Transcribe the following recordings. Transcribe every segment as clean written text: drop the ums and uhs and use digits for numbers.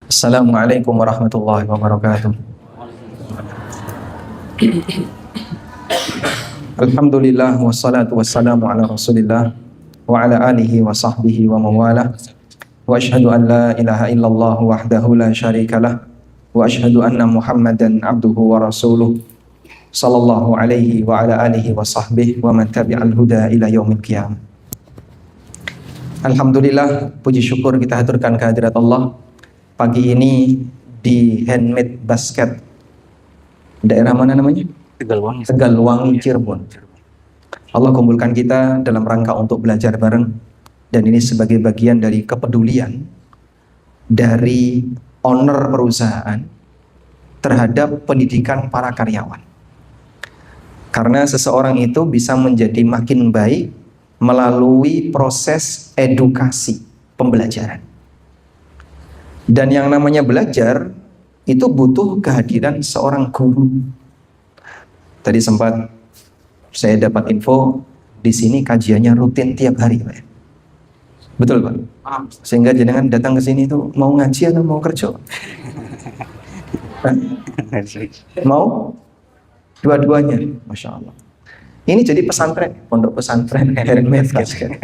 Assalamualaikum warahmatullahi wabarakatuh. Alhamdulillah wassalatu wassalamu ala Rasulillah wa ala alihi wa sahbihi wa mawala. Wa asyhadu an la ilaha illallah wahdahu la syarikalah wa asyhadu anna Muhammadan abduhu wa rasuluh sallallahu alaihi wa ala alihi wa sahbihi wa man tabi'al huda ila yaumil qiyamah. Alhamdulillah, puji syukur kita haturkan kehadirat Allah pagi ini di Handmade Basket. Daerah mana namanya? Tegalwangi, Cirebon. Allah kumpulkan kita dalam rangka untuk belajar bareng, dan ini sebagai bagian dari kepedulian dari owner perusahaan terhadap pendidikan para karyawan. Karena seseorang itu bisa menjadi makin baik melalui proses edukasi pembelajaran. Dan yang namanya belajar itu butuh kehadiran seorang guru. Tadi sempat saya dapat info di sini kajiannya rutin tiap hari, Pak. Betul, Pak? Sehingga jenengan datang ke sini itu mau ngaji atau mau kerja? Mau? Dua-duanya, Masya Allah. Ini jadi pesantren, pondok pesantren Handmade Basket.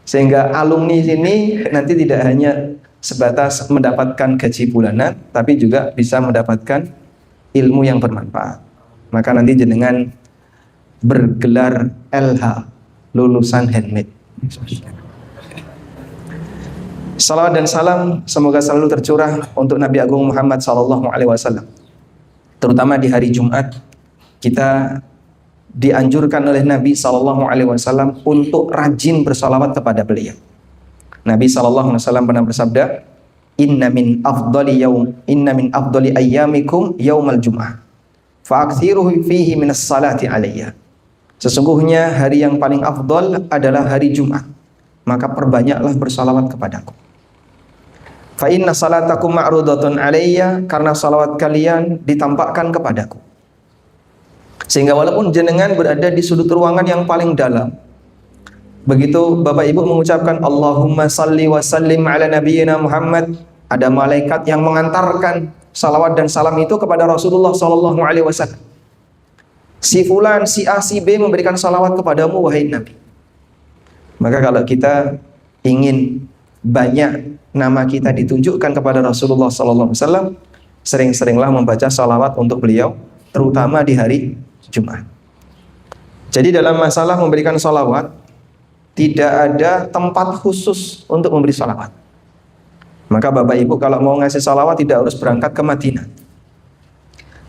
Sehingga alumni sini nanti tidak hanya sebatas mendapatkan gaji bulanan, tapi juga bisa mendapatkan ilmu yang bermanfaat. Maka nanti jenengan bergelar LH, lulusan Handmade. Salawat dan salam semoga selalu tercurah untuk Nabi Agung Muhammad SAW. Terutama di hari Jumat, kita dianjurkan oleh Nabi SAW untuk rajin bersalawat kepada beliau. Nabi SAW pernah bersabda, Inna min afdali ayyamikum yaumal jum'ah fa'akthiruhu fihi minas salati alayya. Sesungguhnya hari yang paling afdal adalah hari Jumat, maka perbanyaklah bersalawat kepadaku. Fa inna salatakum ma'rudatun alayya, karena salawat kalian ditampakkan kepadaku. Sehingga walaupun jenengan berada di sudut ruangan yang paling dalam, begitu Bapak Ibu mengucapkan Allahumma salli wa sallim ala nabiyyina Muhammad, ada malaikat yang mengantarkan salawat dan salam itu kepada Rasulullah SAW. Si fulan, si A, si B memberikan salawat kepadamu wahai Nabi. Maka kalau kita ingin banyak nama kita ditunjukkan kepada Rasulullah SAW, sering-seringlah membaca salawat untuk beliau, terutama di hari Jumat. Jadi dalam masalah memberikan salawat, tidak ada tempat khusus untuk memberi salawat. Maka Bapak Ibu kalau mau ngasih salawat tidak harus berangkat ke Madinah,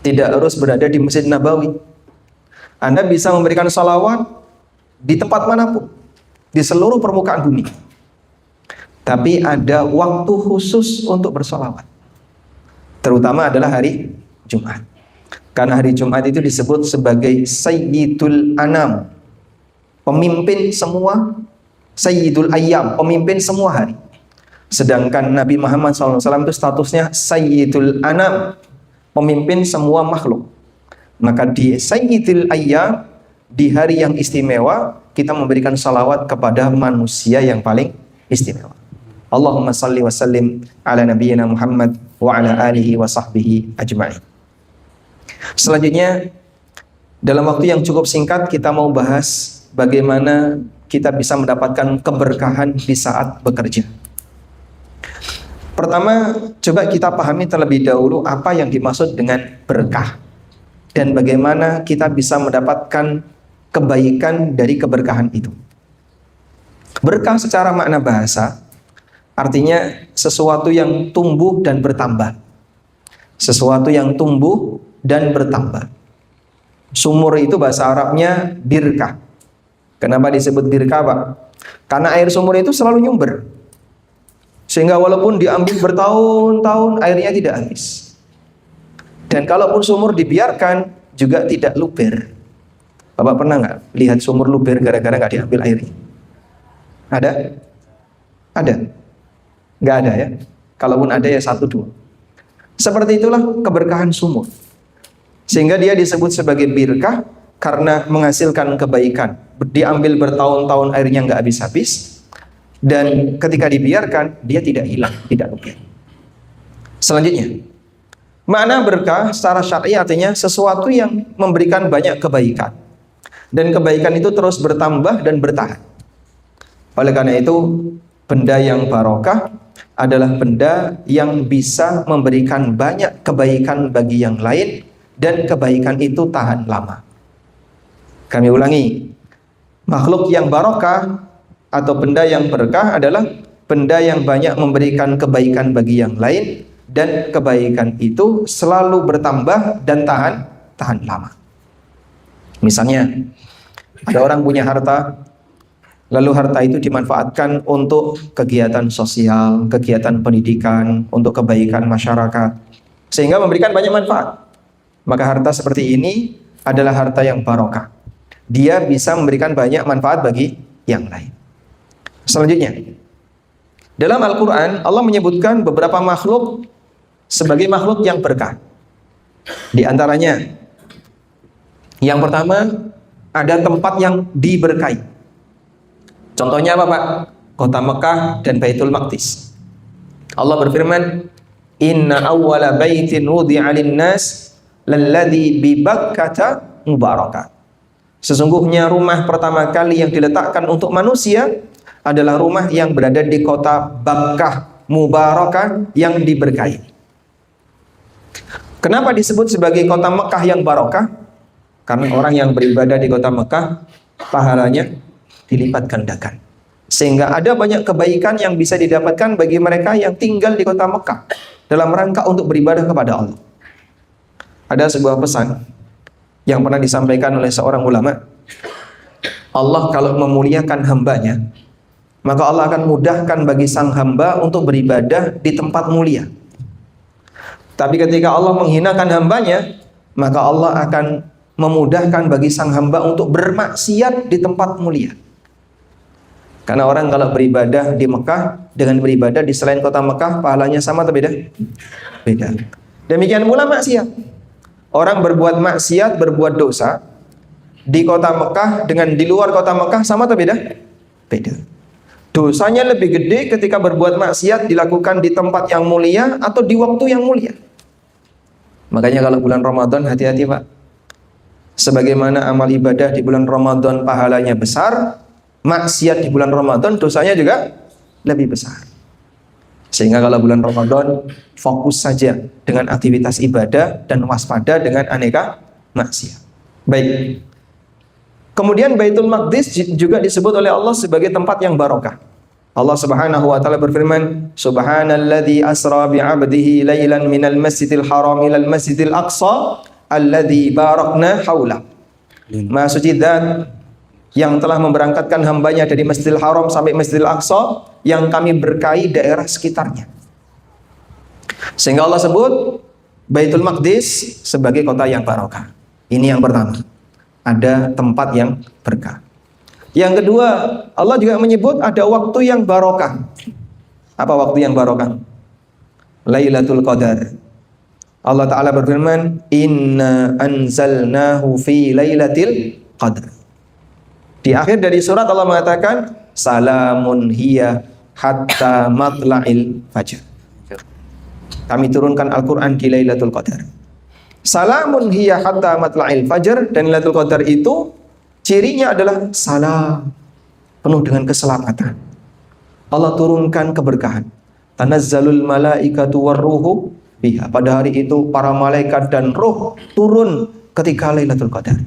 tidak harus berada di Masjid Nabawi. Anda bisa memberikan salawat di tempat manapun, di seluruh permukaan bumi. Tapi ada waktu khusus untuk bersalawat, terutama adalah hari Jumat. Karena hari Jumat itu disebut sebagai Sayyidul Anam, pemimpin semua, Sayyidul Ayyam, pemimpin semua hari. Sedangkan Nabi Muhammad SAW itu statusnya Sayyidul Anam, pemimpin semua makhluk. Maka di Sayyidul Ayyam, di hari yang istimewa, kita memberikan salawat kepada manusia yang paling istimewa. Allahumma salli wa sallim ala nabiyyina Muhammad wa ala alihi wa sahbihi ajma'in. Selanjutnya, dalam waktu yang cukup singkat kita mau bahas bagaimana kita bisa mendapatkan keberkahan di saat bekerja. Pertama, coba kita pahami terlebih dahulu apa yang dimaksud dengan berkah dan bagaimana kita bisa mendapatkan kebaikan dari keberkahan itu. Berkah secara makna bahasa artinya sesuatu yang tumbuh dan bertambah. Sesuatu yang tumbuh dan bertambah. Sumur itu bahasa Arabnya birkah. Kenapa disebut birkah, Pak? Karena air sumur itu selalu nyumber, sehingga walaupun diambil bertahun-tahun airnya tidak habis. Dan kalaupun sumur dibiarkan juga tidak luber. Bapak pernah nggak lihat sumur luber gara-gara nggak diambil airnya? Ada? Ada? Nggak ada ya? Kalaupun ada ya 1-2. Seperti itulah keberkahan sumur. Sehingga dia disebut sebagai birkah karena menghasilkan kebaikan. Diambil bertahun-tahun airnya nggak habis-habis, dan ketika dibiarkan dia tidak hilang, tidak rugi. Selanjutnya, makna berkah secara syar'i artinya sesuatu yang memberikan banyak kebaikan. Dan kebaikan itu terus bertambah dan bertahan. Oleh karena itu, benda yang barokah adalah benda yang bisa memberikan banyak kebaikan bagi yang lain dan kebaikan itu tahan lama. Kami ulangi, makhluk yang barokah atau benda yang berkah adalah benda yang banyak memberikan kebaikan bagi yang lain dan kebaikan itu selalu bertambah dan tahan lama. Misalnya, ada orang punya harta, lalu harta itu dimanfaatkan untuk kegiatan sosial, kegiatan pendidikan, untuk kebaikan masyarakat, sehingga memberikan banyak manfaat. Maka harta seperti ini adalah harta yang barokah. Dia bisa memberikan banyak manfaat bagi yang lain. Selanjutnya, dalam Al-Quran Allah menyebutkan beberapa makhluk sebagai makhluk yang berkah. Di antaranya, yang pertama, ada tempat yang diberkahi. Contohnya apa, Pak? Kota Mekah dan Baitul Maqdis. Allah berfirman, "Inna awwala baitin wudi'a lin-nas lalladzi bi Bakkah mubarakah." Sesungguhnya rumah pertama kali yang diletakkan untuk manusia adalah rumah yang berada di kota Bakkah mubarakah yang diberkahi. Kenapa disebut sebagai kota Mekah yang barokah? Karena orang yang beribadah di kota Mekah pahalanya dilipat gandakan. Sehingga ada banyak kebaikan yang bisa didapatkan bagi mereka yang tinggal di kota Mekah dalam rangka untuk beribadah kepada Allah. Ada sebuah pesan yang pernah disampaikan oleh seorang ulama. Allah kalau memuliakan hambanya, maka Allah akan mudahkan bagi sang hamba untuk beribadah di tempat mulia. Tapi ketika Allah menghinakan hambanya, maka Allah akan memudahkan bagi sang hamba untuk bermaksiat di tempat mulia. Karena orang kalau beribadah di Mekah dengan beribadah di selain kota Mekah, pahalanya sama atau beda? Beda. Demikian pula maksiat. Orang berbuat maksiat, berbuat dosa di kota Mekah dengan di luar kota Mekah sama atau beda? Beda. Dosanya lebih gede ketika berbuat maksiat dilakukan di tempat yang mulia atau di waktu yang mulia. Makanya kalau bulan Ramadan hati-hati, Pak. Sebagaimana amal ibadah di bulan Ramadan pahalanya besar, maksiat di bulan Ramadan dosanya juga lebih besar. Sehingga kalau bulan Ramadan fokus saja dengan aktivitas ibadah dan waspada dengan aneka maksiat. Baik. Kemudian Baitul Maqdis juga disebut oleh Allah sebagai tempat yang barokah. Allah Subhanahu wa taala berfirman, "Subhanalladzi asra bi 'abdihi lailan minal masjidil haram ilal masjidil aqsa alladzi barakna haula." Maha suci Zat yang telah memberangkatkan hambanya dari Masjidil Haram sampai Masjidil Aqsa yang kami berkahi daerah sekitarnya. Sehingga Allah sebut Baitul Maqdis sebagai kota yang barokah. Ini yang pertama. Ada tempat yang berkah. Yang kedua, Allah juga menyebut ada waktu yang barokah. Apa waktu yang barokah? Lailatul Qadar. Allah Ta'ala berfirman, "Inna anzalnahu fi lailatil qadar." Di akhir dari surat Allah mengatakan, "Salamun hiya hatta matla'il fajr." Kami turunkan Al-Quran di Lailatul Qadar. Salamun hiya hatta matla'il fajr. Dan Lailatul Qadar itu cirinya adalah salam, penuh dengan keselamatan. Allah turunkan keberkahan. Tanazzalul malaikatu warruhu biha. Pada hari itu para malaikat dan roh turun ketika Lailatul Qadar.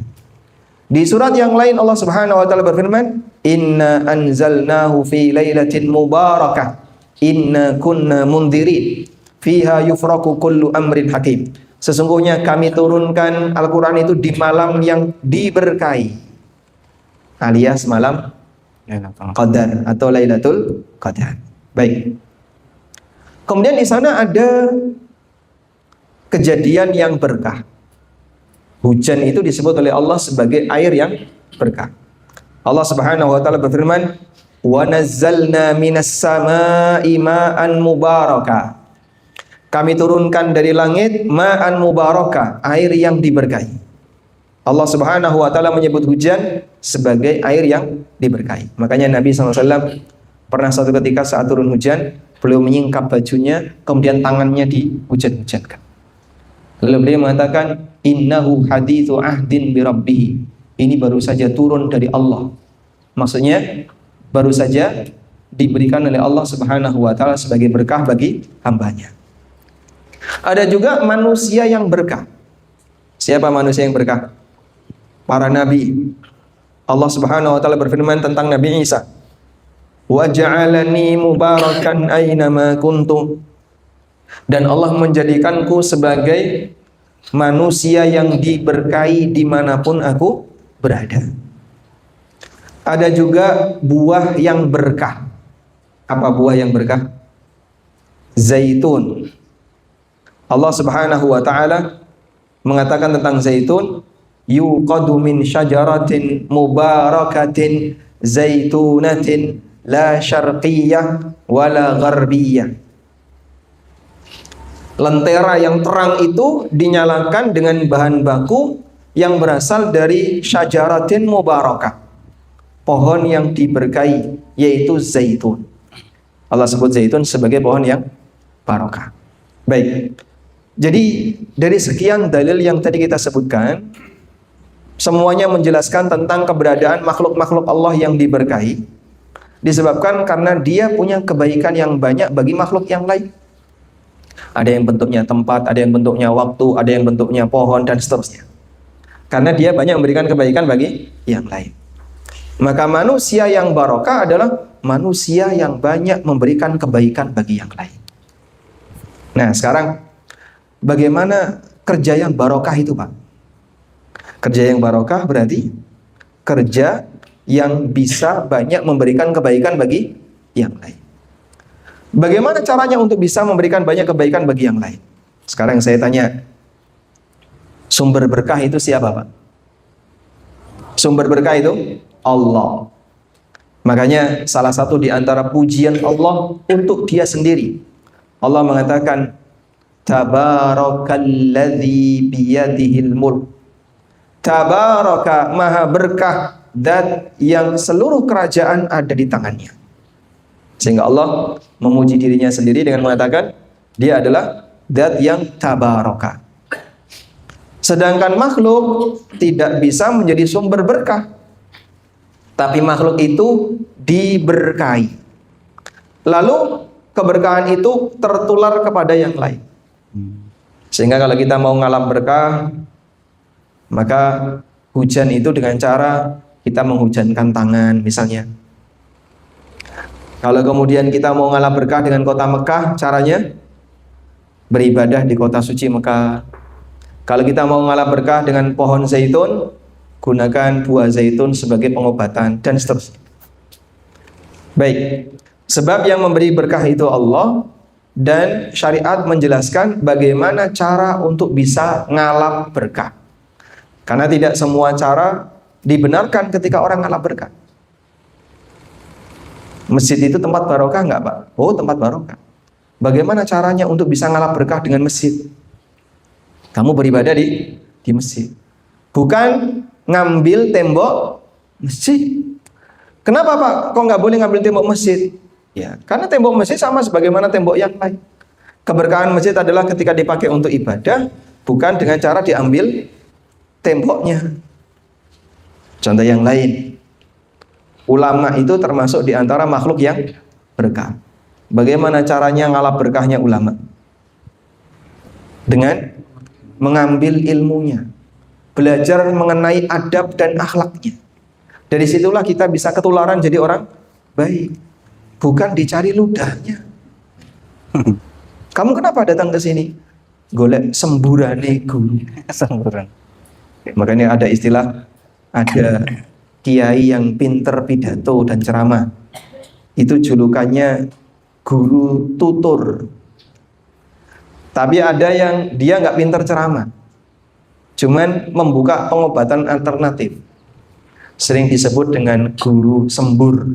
Di surat yang lain Allah Subhanahu wa taala berfirman, "Inna anzalnahu fi lailatin mubarakah. Inna kunna mundzirin. Fiha yufraqu kullu amrin hakim." Sesungguhnya kami turunkan Al-Qur'an itu di malam yang diberkahi. Alias malam Qadar atau Lailatul Qadar. Baik. Kemudian di sana ada kejadian yang berkah. Hujan itu disebut oleh Allah sebagai air yang berkah. Allah Subhanahu wa taala berfirman, "Wa nazzalna minas samaa'i ma'an mubaraka." Kami turunkan dari langit ma'an mubaraka, air yang diberkahi. Allah Subhanahu wa taala menyebut hujan sebagai air yang diberkahi. Makanya Nabi SAW pernah suatu ketika saat turun hujan, beliau menyingkap bajunya, kemudian tangannya dihujan-hujankan. Lalu beliau mengatakan, innahu hadithu ahdin bi rabbih. Ini baru saja turun dari Allah. Maksudnya baru saja diberikan oleh Allah Subhanahu wa taala sebagai berkah bagi hambanya. Ada juga manusia yang berkah. Siapa manusia yang berkah? Para nabi. Allah Subhanahu wa taala berfirman tentang Nabi Isa, wa ja'alani mubarakan aynama kuntum. Dan Allah menjadikanku sebagai manusia yang diberkahi dimanapun aku berada. Ada juga buah yang berkah. Apa buah yang berkah? Zaitun. Allah Subhanahu wa taala mengatakan tentang zaitun, yuqadu min syajaratin mubarakatin zaitunatin la syarqiyyah wala gharbiyah. Lentera yang terang itu dinyalakan dengan bahan baku yang berasal dari syajaratin mubarakah, pohon yang diberkahi, yaitu zaitun. Allah sebut zaitun sebagai pohon yang barokah. Baik. Jadi dari sekian dalil yang tadi kita sebutkan, semuanya menjelaskan tentang keberadaan makhluk-makhluk Allah yang diberkahi, disebabkan karena dia punya kebaikan yang banyak bagi makhluk yang lain. Ada yang bentuknya tempat, ada yang bentuknya waktu, ada yang bentuknya pohon, dan seterusnya. Karena dia banyak memberikan kebaikan bagi yang lain. Maka manusia yang barokah adalah manusia yang banyak memberikan kebaikan bagi yang lain. Nah sekarang, bagaimana kerja yang barokah itu, Pak? Kerja yang barokah berarti kerja yang bisa banyak memberikan kebaikan bagi yang lain. Bagaimana caranya untuk bisa memberikan banyak kebaikan bagi yang lain? Sekarang saya tanya, sumber berkah itu siapa, Pak? Sumber berkah itu Allah. Makanya salah satu di antara pujian Allah untuk dia sendiri, Allah mengatakan, Tabarakalladzi biyadihil mulk. Tabaraka, maha berkah, zat yang seluruh kerajaan ada di tangannya. Sehingga Allah memuji dirinya sendiri dengan mengatakan dia adalah zat yang tabaraka. Sedangkan makhluk tidak bisa menjadi sumber berkah, tapi makhluk itu diberkahi. Lalu keberkahan itu tertular kepada yang lain. Sehingga kalau kita mau ngalap berkah, maka hujan itu dengan cara kita menghujankan tangan misalnya. Kalau kemudian kita mau ngalap berkah dengan kota Mekah, caranya beribadah di kota suci Mekah. Kalau kita mau ngalap berkah dengan pohon zaitun, gunakan buah zaitun sebagai pengobatan, dan seterusnya. Baik, sebab yang memberi berkah itu Allah, dan syariat menjelaskan bagaimana cara untuk bisa ngalap berkah. Karena tidak semua cara dibenarkan ketika orang ngalap berkah. Masjid itu tempat barokah enggak, Pak? Oh, tempat barokah. Bagaimana caranya untuk bisa ngalap berkah dengan masjid? Kamu beribadah di masjid. Bukan ngambil tembok masjid. Kenapa, Pak? Kok nggak boleh ngambil tembok masjid? Ya, karena tembok masjid sama sebagaimana tembok yang lain. Keberkahan masjid adalah ketika dipakai untuk ibadah, bukan dengan cara diambil temboknya. Contoh yang lain. Ulama itu termasuk di antara makhluk yang berkah. Bagaimana caranya ngalap berkahnya ulama? Dengan mengambil ilmunya, belajar mengenai adab dan akhlaknya. Dari situlah kita bisa ketularan jadi orang baik, bukan dicari ludahnya. Kamu kenapa datang ke sini? Golek semburane guru. Semburan. Makanya ada istilah, ada kiai yang pinter pidato dan ceramah, itu julukannya guru tutur. Tapi ada yang dia nggak pinter ceramah, cuman membuka pengobatan alternatif, sering disebut dengan guru sembur.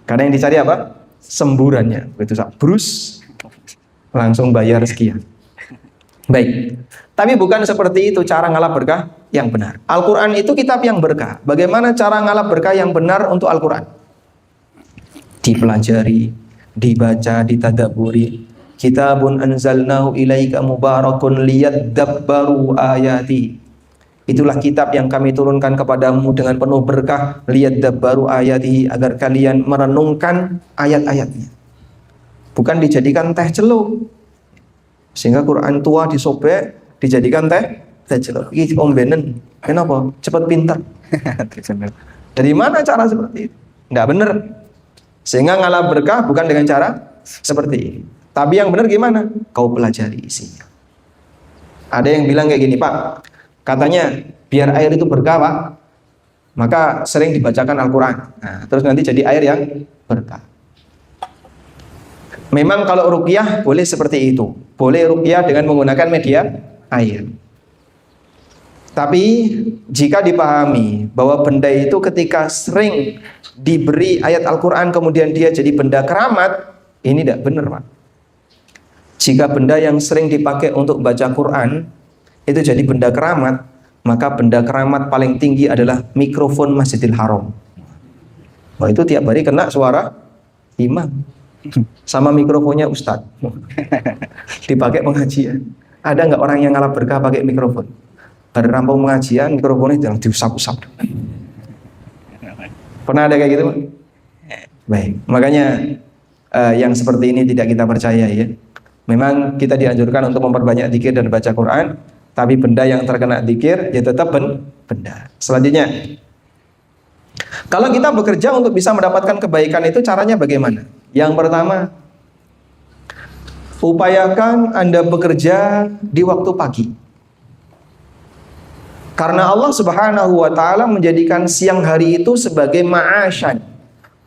Karena yang dicari apa? Semburannya. Begitu brus, langsung bayar sekian. Baik, tapi bukan seperti itu cara ngalap berkah yang benar. Al-Quran itu kitab yang berkah. Bagaimana cara ngalap berkah yang benar untuk Al-Quran? Dipelajari, dibaca, ditadaburi. Kitabun anzalnahu ilaika mubarakun liyadabbaru ayati. Itulah kitab yang kami turunkan kepadamu dengan penuh berkah, liyadabbaru ayati, agar kalian merenungkan ayat-ayatnya. Bukan dijadikan teh celuk. Sehingga Quran tua disobek, dijadikan teh celuk. Iki ombenen. Kenapa? Cepat pintar. Dari mana cara seperti itu? Enggak benar. Sehingga ngalah berkah bukan dengan cara seperti ini. Tapi yang benar gimana? Kau pelajari isinya. Ada yang bilang kayak gini, Pak, katanya biar air itu berkah, Pak, maka sering dibacakan Al-Quran. Nah, terus nanti jadi air yang berkah. Memang kalau ruqyah boleh seperti itu. Boleh ruqyah dengan menggunakan media air. Tapi jika dipahami bahwa benda itu ketika sering diberi ayat Al-Quran kemudian dia jadi benda keramat, ini tidak benar, Pak. Jika benda yang sering dipakai untuk baca Quran itu jadi benda keramat, maka benda keramat paling tinggi adalah mikrofon Masjidil Haram. Wah, itu tiap hari kena suara imam sama mikrofonnya Ustadz. Dipakai pengajian. Ada nggak orang yang ngalah berkah pakai mikrofon? Pada rampung pengajian, mikrofonnya jangan diusap-usap. Pernah ada kayak gitu? Baik, makanya yang seperti ini tidak kita percaya ya. Memang kita dianjurkan untuk memperbanyak zikir dan baca Quran, tapi benda yang terkena zikir ya tetap benda. Selanjutnya, kalau kita bekerja untuk bisa mendapatkan kebaikan itu caranya bagaimana? Yang pertama, upayakan Anda bekerja di waktu pagi. Karena Allah Subhanahu wa taala menjadikan siang hari itu sebagai ma'asyan.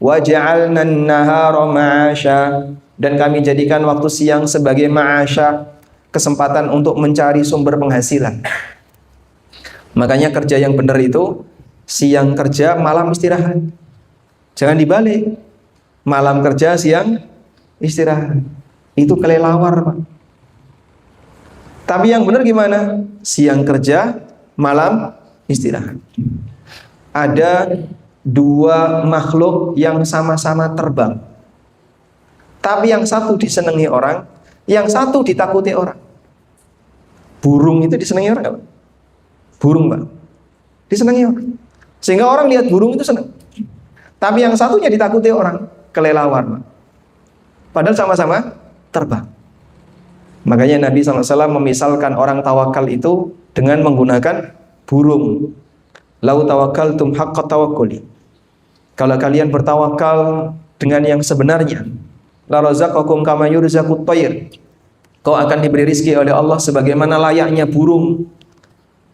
Wa ja'alna an-nahara ma'asya, dan kami jadikan waktu siang sebagai ma'asya, kesempatan untuk mencari sumber penghasilan. Makanya kerja yang benar itu siang kerja, malam istirahat. Jangan dibalik. Malam kerja, siang istirahat. Itu kelelawar, Pak. Tapi yang benar gimana? Siang kerja, malam istirahat. Ada dua makhluk yang sama-sama terbang. Tapi yang satu disenangi orang, yang satu ditakuti orang. Burung itu disenangi orang nggak, Pak? Burung, Pak, disenangi orang. Sehingga orang lihat burung itu senang. Tapi yang satunya ditakuti orang, kelelawar, Pak. Padahal sama-sama terbang. Makanya Nabi SAW memisalkan orang tawakal itu dengan menggunakan burung. Lau tawakkaltum haqqa tawakkuli. Kalau kalian bertawakal dengan yang sebenarnya, la razaqakum kama yurzaqut tayr. Kau akan diberi rizki oleh Allah sebagaimana layaknya burung.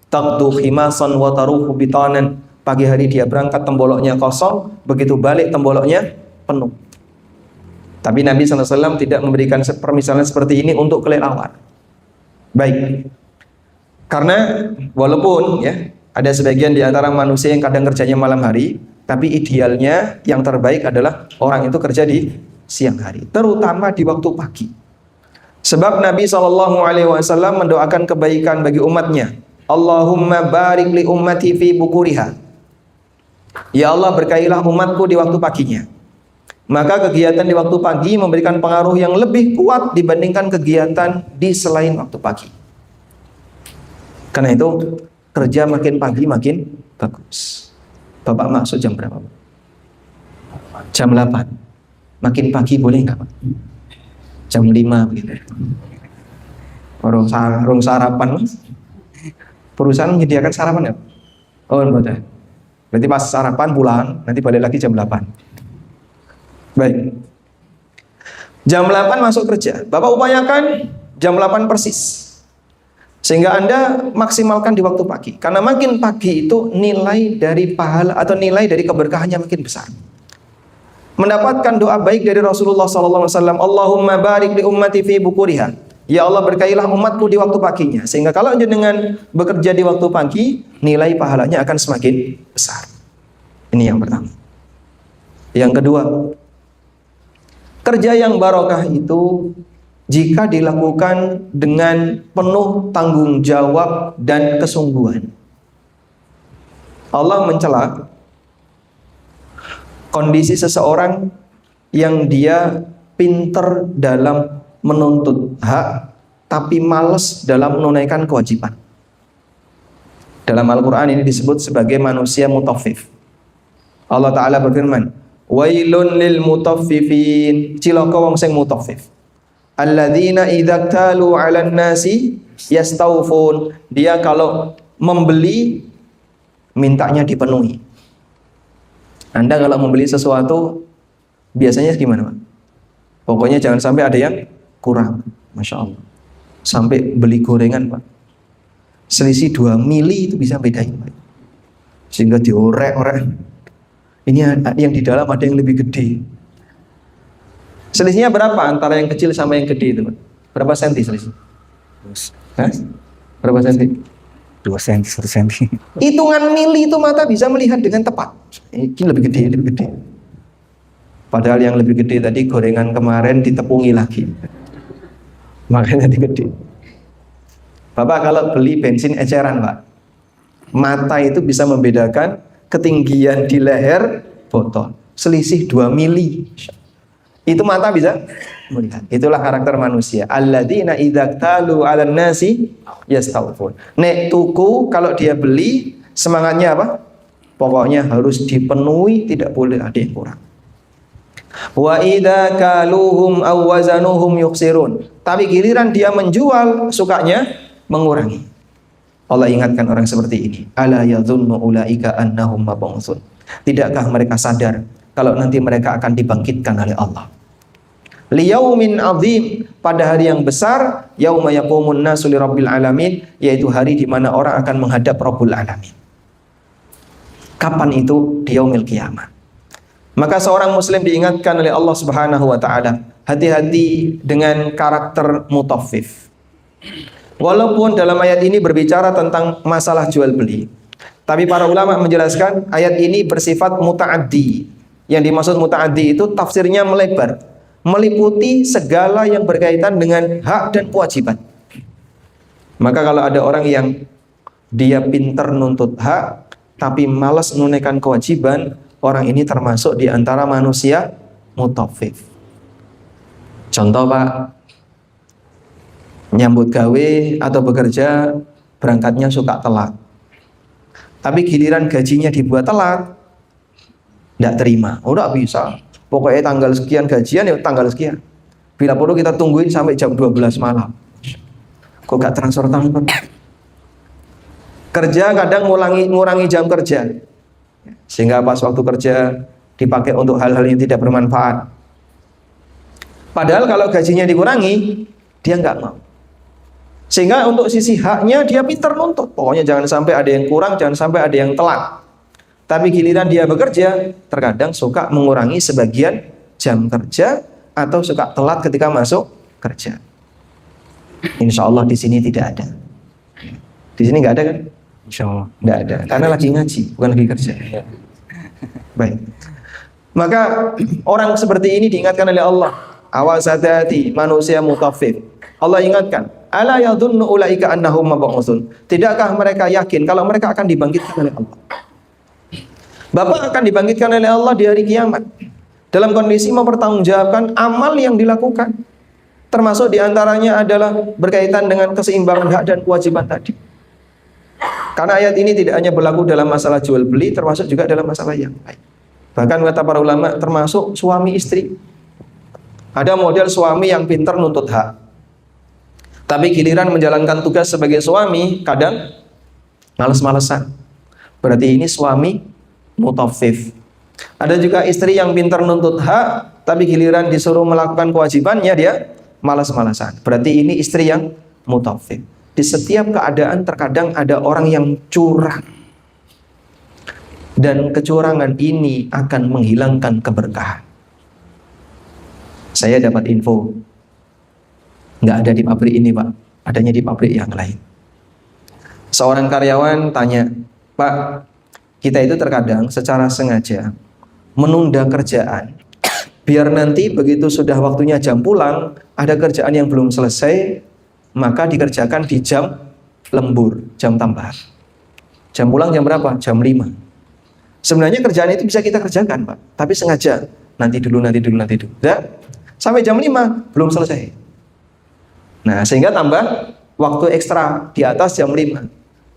Taqdu khimasan wa taruhu bitanan. Pagi hari dia berangkat, temboloknya kosong, begitu balik temboloknya penuh. Tapi Nabi SAW tidak memberikan permisalan seperti ini untuk kelelawar. Baik. Karena walaupun ya ada sebagian di antara manusia yang kadang kerjanya malam hari, tapi idealnya yang terbaik adalah orang itu kerja di siang hari, terutama di waktu pagi. Sebab Nabi SAW mendoakan kebaikan bagi umatnya. Allahumma barik li ummati fi bukuriha. Ya Allah, berkailah umatku di waktu paginya. Maka kegiatan di waktu pagi memberikan pengaruh yang lebih kuat dibandingkan kegiatan di selain waktu pagi. Karena itu kerja makin pagi makin bagus. Bapak maksud jam berapa, Pak? Jam 8. Makin pagi boleh nggak, Pak? Jam 5 begitu. Orang sarapan, Mas. Perusahaan menyediakan sarapan ya? Oh, enggak. Berarti pas sarapan pulang, nanti balik lagi jam 8. Baik. Jam 8 masuk kerja. Bapak upayakan jam 8 persis. Sehingga Anda maksimalkan di waktu pagi. Karena makin pagi itu nilai dari pahala atau nilai dari keberkahannya makin besar. Mendapatkan doa baik dari Rasulullah SAW. Allahumma barik li ummati fi bukuriha. Ya Allah, berkailah umatku di waktu paginya. Sehingga kalau dengan bekerja di waktu pagi, nilai pahalanya akan semakin besar. Ini yang pertama. Yang kedua, kerja yang barokah itu jika dilakukan dengan penuh tanggung jawab dan kesungguhan. Allah mencela kondisi seseorang yang dia pinter dalam menuntut hak, tapi malas dalam menunaikan kewajiban. Dalam Al-Quran ini disebut sebagai manusia mutaffif. Allah Ta'ala berfirman, wailun lil mutaffifin, cilaka wong sing mutaffif. Alladzina idza talu 'alan nasi yastawfun. Dia kalau membeli mintanya dipenuhi. Anda kalau membeli sesuatu biasanya gimana, Pak? Pokoknya jangan sampai ada yang kurang. Masya Allah. Sampai beli gorengan, Pak, selisih 2 mili itu bisa bedain, Pak. Sehingga diorek-orek. Ini yang di dalam ada yang lebih gede. Selisihnya berapa antara yang kecil sama yang gede itu, Pak? Berapa senti selisih? Hah? Berapa senti? 2 senti, 1 senti. Hitungan mili itu mata bisa melihat dengan tepat. Ini lebih gede, lebih gede. Padahal yang lebih gede tadi gorengan kemarin ditepungi lagi. Makanya gede. Bapak kalau beli bensin eceran, Pak, mata itu bisa membedakan ketinggian di leher botol. Selisih 2 mili. Itu mata bisa melihat. Itulah karakter manusia. Alladzina idza talu 'alan nasi yastawfun. Nek tuku kalau dia beli semangatnya apa? Pokoknya harus dipenuhi, tidak boleh ada yang kurang. Wa idza kaluhum aw wazanuhum yukhsirun. Tapi giliran dia menjual sukanya mengurangi. Allah ingatkan orang seperti ini. Ala yadhunnu ulaika annahum mab'utsun. Tidakkah mereka sadar kalau nanti mereka akan dibangkitkan oleh Allah? Liyaumin azim, pada hari yang besar, yauma yaqumun nasu lirabbil alamin, yaitu hari di mana orang akan menghadap Rabbul Alamin. Kapan itu? Di yaumil qiyamah. Maka seorang muslim diingatkan oleh Allah Subhanahu wa taala, hati-hati dengan karakter mutaffif. Walaupun dalam ayat ini berbicara tentang masalah jual beli, tapi para ulama menjelaskan ayat ini bersifat muta'addi. Yang dimaksud muta'addi itu tafsirnya melebar, meliputi segala yang berkaitan dengan hak dan kewajiban. Maka kalau ada orang yang dia pinter nuntut hak tapi malas menunaikan kewajiban, orang ini termasuk di antara manusia mutaffif. Contoh, Pak, nyambut gawe atau bekerja berangkatnya suka telat. Tapi giliran gajinya dibuat telat, tidak terima. Udah bisa. Pokoknya tanggal sekian gajian ya tanggal sekian. Bila perlu kita tungguin sampai jam 12 malam. Kok gak transfer? Kerja kadang ngurangi jam kerja, sehingga pas waktu kerja dipakai untuk hal-hal yang tidak bermanfaat. Padahal kalau gajinya dikurangi, dia nggak mau. Sehingga untuk sisi haknya dia pintar nuntut. Pokoknya jangan sampai ada yang kurang, jangan sampai ada yang telat. Tapi giliran dia bekerja, terkadang suka mengurangi sebagian jam kerja atau suka telat ketika masuk kerja. Insya Allah di sini tidak ada. Di sini nggak ada kan? Insya Allah nggak ada, karena lagi ngaji, bukan lagi kerja. Baik. Maka orang seperti ini diingatkan oleh Allah. Awas hati-hati, manusia mutaffif. Allah ingatkan, ala yadhunnu ulaika annahum mab'utsun. Tidakkah mereka yakin kalau mereka akan dibangkitkan oleh Allah? Bapak akan dibangkitkan oleh Allah di hari kiamat dalam kondisi mempertanggungjawabkan amal yang dilakukan. Termasuk diantaranya adalah berkaitan dengan keseimbangan hak dan kewajiban tadi. Karena ayat ini tidak hanya berlaku dalam masalah jual beli, termasuk juga dalam masalah yang lain. Bahkan kata para ulama, termasuk suami istri. Ada model suami yang pintar nuntut hak, tapi giliran menjalankan tugas sebagai suami kadang males-malesan. Berarti ini suami mutaffif. Ada juga istri yang pintar nuntut hak, tapi giliran disuruh melakukan kewajibannya dia malas-malasan. Berarti ini istri yang mutaffif. Di setiap keadaan terkadang ada orang yang curang, dan kecurangan ini akan menghilangkan keberkahan. Saya dapat info, nggak ada di pabrik ini, Pak, adanya di pabrik yang lain. Seorang karyawan tanya, Pak, kita itu terkadang secara sengaja menunda kerjaan, biar nanti begitu sudah waktunya jam pulang, ada kerjaan yang belum selesai, maka dikerjakan di jam lembur, jam tambahan. Jam pulang jam berapa? Jam 5. Sebenarnya kerjaan itu bisa kita kerjakan, Pak, tapi sengaja nanti dulu. sampai jam 5 belum selesai. Nah, sehingga tambah waktu ekstra di atas jam 5.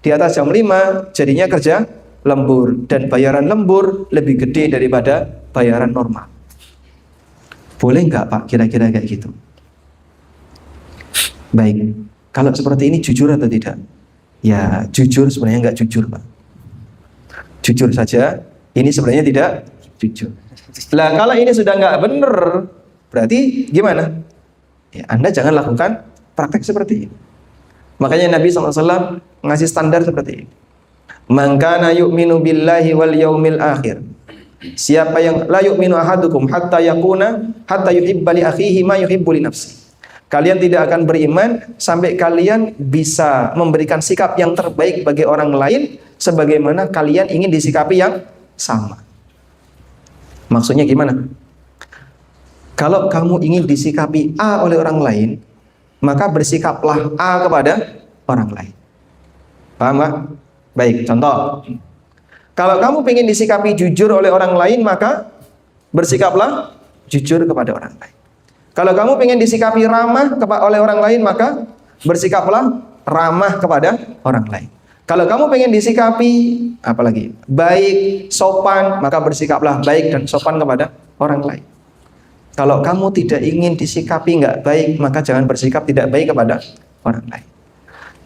Di atas jam 5 jadinya kerja lembur, dan bayaran lembur lebih gede daripada bayaran normal. Boleh nggak Pak kira-kira kayak gitu? Baik, kalau seperti ini jujur atau tidak? Ya jujur, sebenarnya nggak jujur Pak. Jujur saja, ini sebenarnya tidak jujur. Lah kalau ini sudah nggak benar, berarti gimana? Ya, Anda jangan lakukan praktek seperti ini. Makanya Nabi SAW ngasih standar seperti ini. Man kana yu'minu billahi wal yaumil akhir. Siapa yang la yu'minu ahadukum hatta yuhibba li akhihi ma yuhibbu li nafsi. Kalian tidak akan beriman sampai kalian bisa memberikan sikap yang terbaik bagi orang lain sebagaimana kalian ingin disikapi yang sama. Maksudnya gimana? Kalau kamu ingin disikapi A oleh orang lain, maka bersikaplah A kepada orang lain. Paham Pak? Baik, contoh. Kalau kamu ingin disikapi jujur oleh orang lain, maka bersikaplah jujur kepada orang lain. Kalau kamu ingin disikapi ramah oleh orang lain, maka bersikaplah ramah kepada orang lain. Kalau kamu ingin disikapi apalagi baik, sopan, maka bersikaplah baik dan sopan kepada orang lain. Kalau kamu tidak ingin disikapi nggak baik, maka jangan bersikap tidak baik kepada orang lain.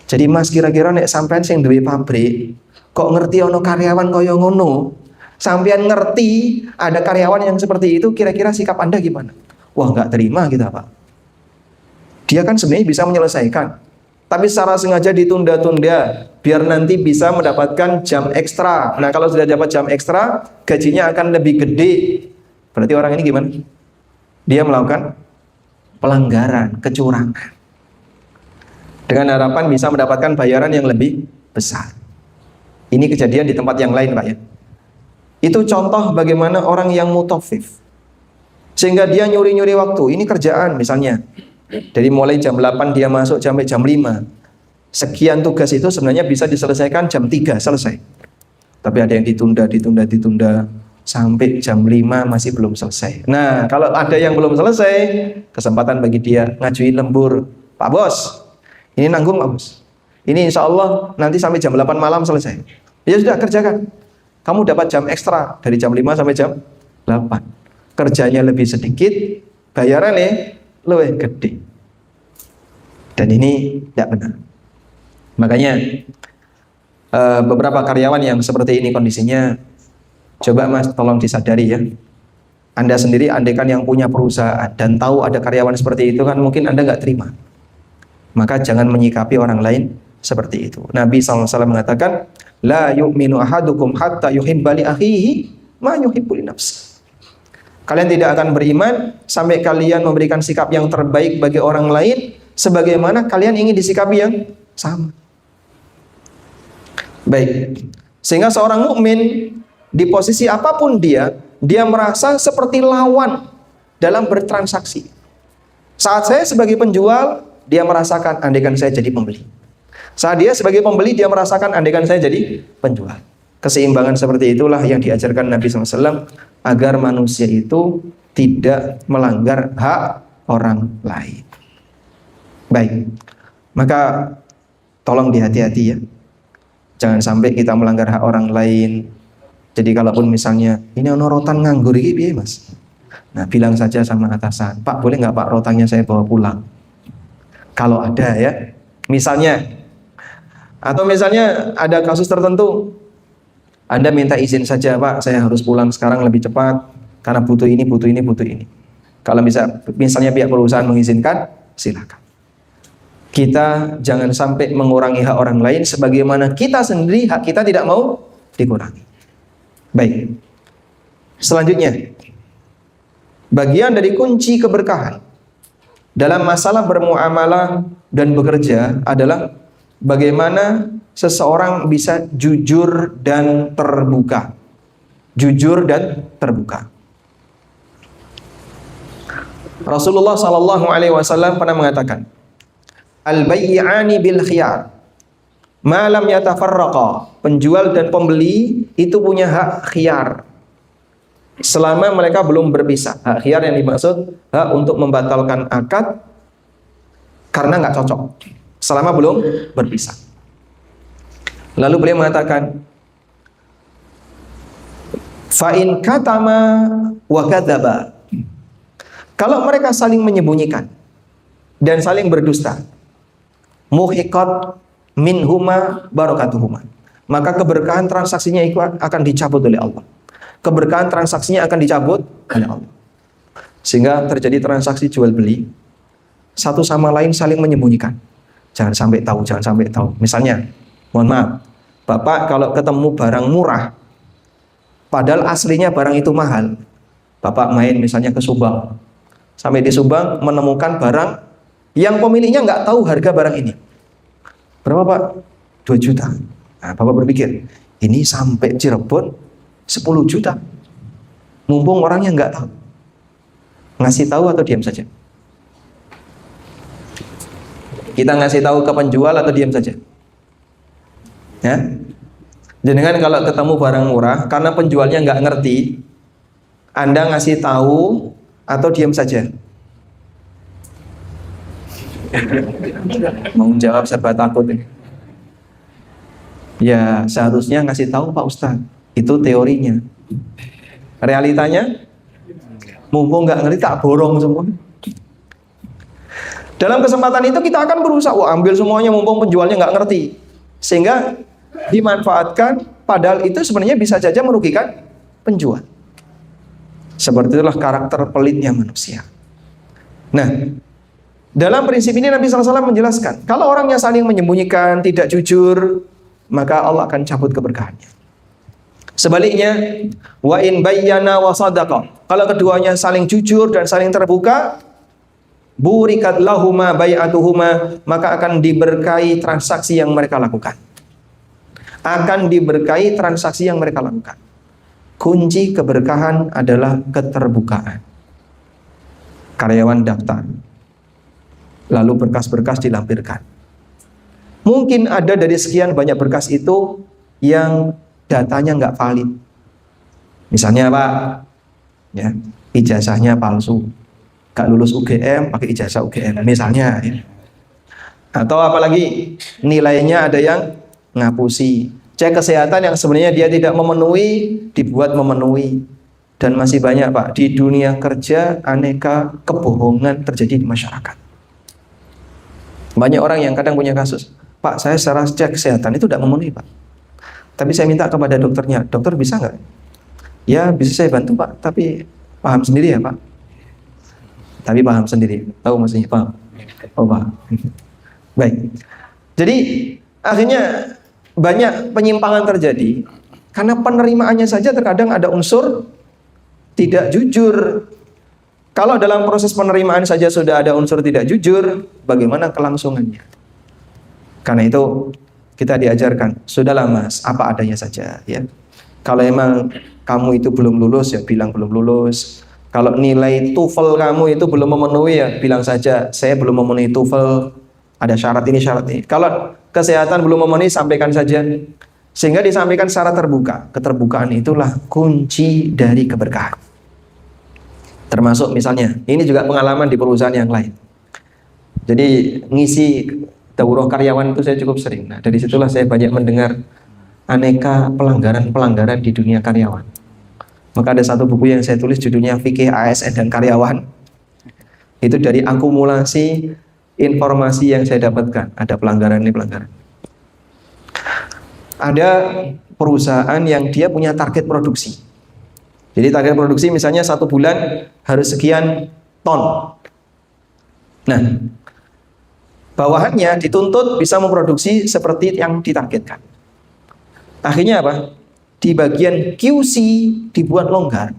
Jadi Mas, kira-kira nek sampean sing duwe pabrik, kok ngerti ono karyawan kaya ngono? Sampean ngerti ada karyawan yang seperti itu, kira-kira sikap Anda gimana? Wah, nggak terima kita Pak. Dia kan sebenarnya bisa menyelesaikan, tapi secara sengaja ditunda-tunda biar nanti bisa mendapatkan jam ekstra. Nah, kalau sudah dapat jam ekstra, gajinya akan lebih gede. Berarti orang ini gimana? Dia melakukan pelanggaran, kecurangan, dengan harapan bisa mendapatkan bayaran yang lebih besar. Ini kejadian di tempat yang lain Pak ya. Itu contoh bagaimana orang yang mutafif, sehingga dia nyuri-nyuri waktu. Ini kerjaan misalnya, dari mulai jam 8 dia masuk sampai jam 5. Sekian tugas itu sebenarnya bisa diselesaikan jam 3 selesai. Tapi ada yang ditunda sampai jam 5 masih belum selesai. Nah, kalau ada yang belum selesai, kesempatan bagi dia ngajuin lembur. Pak Bos, ini nanggung Pak Bos. Ini insya Allah nanti sampai jam 8 malam selesai. Ya sudah, kerjakan. Kamu dapat jam ekstra dari jam 5 sampai jam 8. Kerjanya lebih sedikit, bayarannya lebih gede. Dan ini tidak benar. Makanya beberapa karyawan yang seperti ini kondisinya, coba Mas tolong disadari ya. Anda sendiri andaikan yang punya perusahaan dan tahu ada karyawan seperti itu kan mungkin Anda nggak terima. Maka jangan menyikapi orang lain seperti itu. Nabi SAW mengatakan, la yu'minu ahadukum hatta yuhibba li akhihi ma yuhibbu li nafsi. Kalian tidak akan beriman sampai kalian memberikan sikap yang terbaik bagi orang lain sebagaimana kalian ingin disikapi yang sama. Baik. Sehingga seorang mukmin di posisi apapun dia merasa seperti lawan dalam bertransaksi. Saat saya sebagai penjual, dia merasakan andaikan saya jadi pembeli. Saat dia sebagai pembeli, dia merasakan andaikan saya jadi penjual. Keseimbangan seperti itulah yang diajarkan Nabi SAW agar manusia itu tidak melanggar hak orang lain. Baik, maka tolong dihati-hati ya. Jangan sampai kita melanggar hak orang lain. Jadi kalaupun misalnya ini ono rotan nganggur iki piye Mas? Nah, bilang saja sama atasan, Pak boleh nggak Pak rotannya saya bawa pulang? Kalau ada ya, misalnya, atau misalnya ada kasus tertentu, Anda minta izin saja Pak, saya harus pulang sekarang lebih cepat karena butuh ini. Kalau misalnya pihak perusahaan mengizinkan, silakan. Kita jangan sampai mengurangi hak orang lain sebagaimana kita sendiri hak kita tidak mau dikurangi. Baik. Selanjutnya, bagian dari kunci keberkahan dalam masalah bermuamalah dan bekerja adalah bagaimana seseorang bisa jujur dan terbuka. Jujur dan terbuka. Rasulullah SAW pernah mengatakan, al-bay'ani bil khiyar ma lam yatafarraqa. Penjual dan pembeli itu punya hak khiyar. selama mereka belum berpisah. Hak khiyar yang dimaksud hak untuk membatalkan akad karena nggak cocok selama belum berpisah. Lalu beliau mengatakan, fa'in katama wa kadzaba. Kalau mereka saling menyembunyikan dan saling berdusta, muhiqat minhuma barakatuhuma, maka keberkahan transaksinya itu akan dicabut oleh Allah. Keberkahan transaksinya akan dicabut oleh Allah. Sehingga terjadi transaksi jual beli, satu sama lain saling menyembunyikan. Jangan sampai tahu, jangan sampai tahu. Misalnya, mohon maaf, Bapak kalau ketemu barang murah, padahal aslinya barang itu mahal, Bapak main misalnya ke Subang, sampai di Subang menemukan barang yang pemiliknya nggak tahu harga barang ini. Berapa Pak? 2 juta. Nah, Bapak berpikir, ini sampai Cirebon 10 juta. Mumpung orangnya nggak tahu. Ngasih tahu atau diam saja? Kita ngasih tahu ke penjual atau diam saja? Ya. Jangan kalau ketemu barang murah karena penjualnya nggak ngerti, Anda ngasih tahu atau diam saja? Mau jawab serba takut ini. Ya seharusnya ngasih tahu Pak Ustadz. Itu teorinya. Realitanya, mumpung nggak ngerti tak borong semua. Dalam kesempatan itu kita akan berusaha, ambil semuanya mumpung penjualnya nggak ngerti, sehingga dimanfaatkan. Padahal itu sebenarnya bisa saja merugikan penjual. Seperti itulah karakter pelitnya manusia. Nah, dalam prinsip ini Nabi SAW menjelaskan, kalau orangnya saling menyembunyikan, tidak jujur, maka Allah akan cabut keberkahannya. Sebaliknya, wa in bayyana wa sadaqa, kalau keduanya saling jujur dan saling terbuka, burikat lahuma bai'atuhuma, maka akan diberkahi transaksi yang mereka lakukan. Akan diberkahi transaksi yang mereka lakukan. Kunci keberkahan adalah keterbukaan. Karyawan daftar, lalu berkas-berkas dilampirkan. Mungkin ada dari sekian banyak berkas itu yang datanya nggak valid. Misalnya Pak, ya, ijazahnya palsu, nggak lulus UGM pakai ijazah UGM misalnya, ya. Atau apalagi nilainya ada yang ngapusi. Cek kesehatan yang sebenarnya dia tidak memenuhi dibuat memenuhi. Dan masih banyak Pak, di dunia kerja aneka kebohongan terjadi di masyarakat. Banyak orang yang kadang punya kasus, Pak saya secara cek kesehatan itu tidak memenuhi Pak, tapi saya minta kepada dokternya, dokter bisa nggak? Ya bisa saya bantu Pak, tapi paham sendiri ya Pak. Tapi paham sendiri, tahu maksudnya paham? Oh paham. Baik. Jadi akhirnya banyak penyimpangan terjadi karena penerimaannya saja terkadang ada unsur tidak jujur. Kalau dalam proses penerimaan saja sudah ada unsur tidak jujur, bagaimana kelangsungannya? Karena itu kita diajarkan, sudahlah Mas, apa adanya saja, ya. Kalau emang kamu itu belum lulus, ya bilang belum lulus. Kalau nilai TOEFL kamu itu belum memenuhi, ya bilang saja saya belum memenuhi TOEFL, ada syarat ini, syarat ini. Kalau kesehatan belum memenuhi, sampaikan saja. Sehingga disampaikan secara terbuka. Keterbukaan itulah kunci dari keberkahan. Termasuk misalnya, ini juga pengalaman di perusahaan yang lain. Jadi ngisi daurah karyawan itu saya cukup sering. Nah, dari situlah saya banyak mendengar aneka pelanggaran-pelanggaran di dunia karyawan. Maka ada satu buku yang saya tulis judulnya Fikih ASN dan Karyawan. Itu dari akumulasi informasi yang saya dapatkan. Ada pelanggaran ini pelanggaran. Ada perusahaan yang dia punya target produksi. Jadi target produksi misalnya 1 bulan harus sekian ton. Nah, bawahannya dituntut bisa memproduksi seperti yang ditargetkan. Akhirnya apa? Di bagian QC dibuat longgar.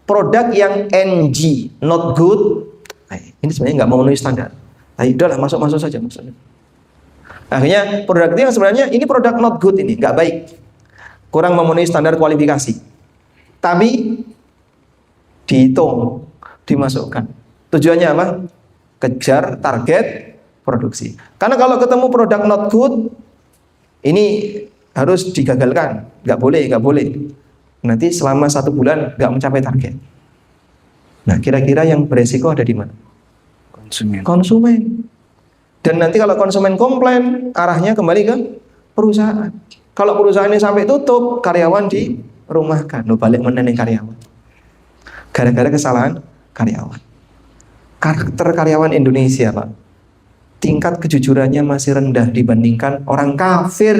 Produk yang NG, not good, nah, ini sebenarnya nggak memenuhi standar. Nah, udahlah masuk saja maksudnya. Akhirnya produk itu yang sebenarnya ini produk not good, ini nggak baik, kurang memenuhi standar kualifikasi. Tapi dihitung, dimasukkan. Tujuannya apa? Kejar target produksi. Karena kalau ketemu produk not good, ini harus digagalkan. Nggak boleh. nanti selama 1 bulan nggak mencapai target. Nah, kira-kira yang beresiko ada di mana? Konsumen. Dan nanti kalau konsumen komplain, arahnya kembali ke perusahaan. Kalau perusahaannya sampai tutup, karyawan dirumahkan. Balik meneneng karyawan. Gara-gara kesalahan karyawan. Karakter karyawan Indonesia, Pak, tingkat kejujurannya masih rendah dibandingkan orang kafir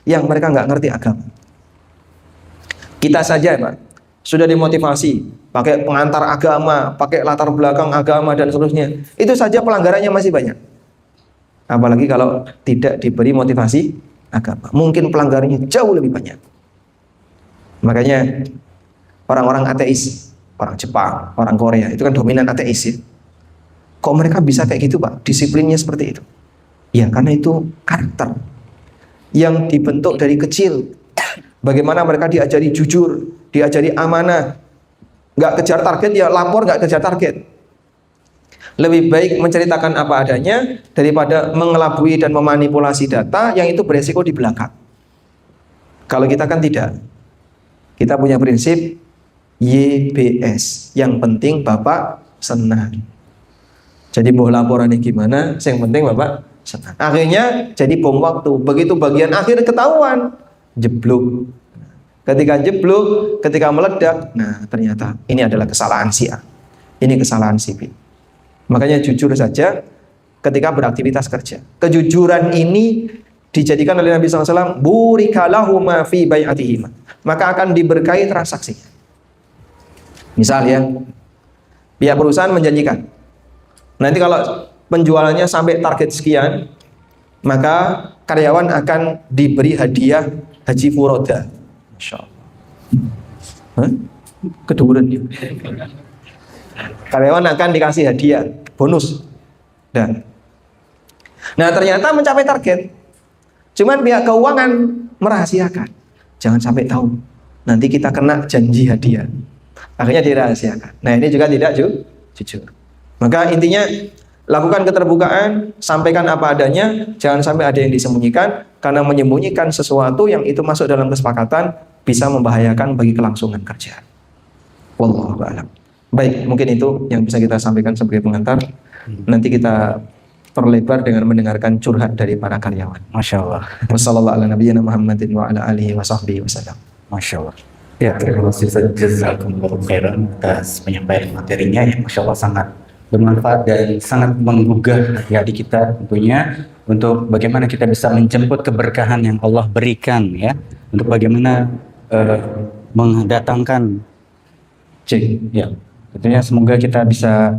yang mereka nggak ngerti agama. Kita saja, Pak, sudah dimotivasi pakai pengantar agama, pakai latar belakang agama dan seterusnya. Itu saja pelanggarannya masih banyak. Apalagi kalau tidak diberi motivasi agama, mungkin pelanggarannya jauh lebih banyak. Makanya orang-orang ateis, orang Jepang, orang Korea itu kan dominan ateis ya. Kok mereka bisa kayak gitu, Pak? Disiplinnya seperti itu. Ya karena itu karakter yang dibentuk dari kecil. Bagaimana mereka diajari jujur, diajari amanah, nggak kejar target ya lapor, nggak kejar target. Lebih baik menceritakan apa adanya daripada mengelabui dan memanipulasi data yang itu beresiko di belakang. Kalau kita kan tidak. Kita punya prinsip YBS. Yang penting Bapak senang. Jadi mau laporannya gimana, yang penting Bapak senang. Akhirnya jadi bom waktu. Begitu bagian akhir ketahuan, jeblok. Ketika jeblok, ketika meledak, nah ternyata ini adalah kesalahan si A. Ini kesalahan si B. Makanya jujur saja ketika beraktivitas kerja. Kejujuran ini dijadikan oleh Nabi SAW, burika lahum fi bai'atihima, maka akan diberkahi transaksinya. Misal ya, pihak perusahaan menjanjikan, nanti kalau penjualannya sampai target sekian, maka karyawan akan diberi hadiah haji furoda. Masya Allah. Keduren dia. Karyawan akan dikasih hadiah bonus. Nah ternyata mencapai target. Cuman pihak keuangan merahasiakan. Jangan sampai tahu. Nanti kita kena janji hadiah. Akhirnya dirahasiakan. Nah ini juga tidak jujur. Maka intinya lakukan keterbukaan, sampaikan apa adanya, jangan sampai ada yang disembunyikan, karena menyembunyikan sesuatu yang itu masuk dalam kesepakatan bisa membahayakan bagi kelangsungan kerja. Wallahu a'lam. Baik, mungkin itu yang bisa kita sampaikan sebagai pengantar. Nanti kita perlebar dengan mendengarkan curhat dari para karyawan. Masya Allah. Wassalamualaikum warahmatullahi wabarakatuh. Masya Allah. Ya, terima kasih jazakumullahu khairan atas penyampaian materinya yang Masya Allah sangat bermanfaat dan sangat menggugah hati kita tentunya untuk bagaimana kita bisa menjemput keberkahan yang Allah berikan ya, untuk bagaimana mendatangkan ya. Tentunya semoga kita bisa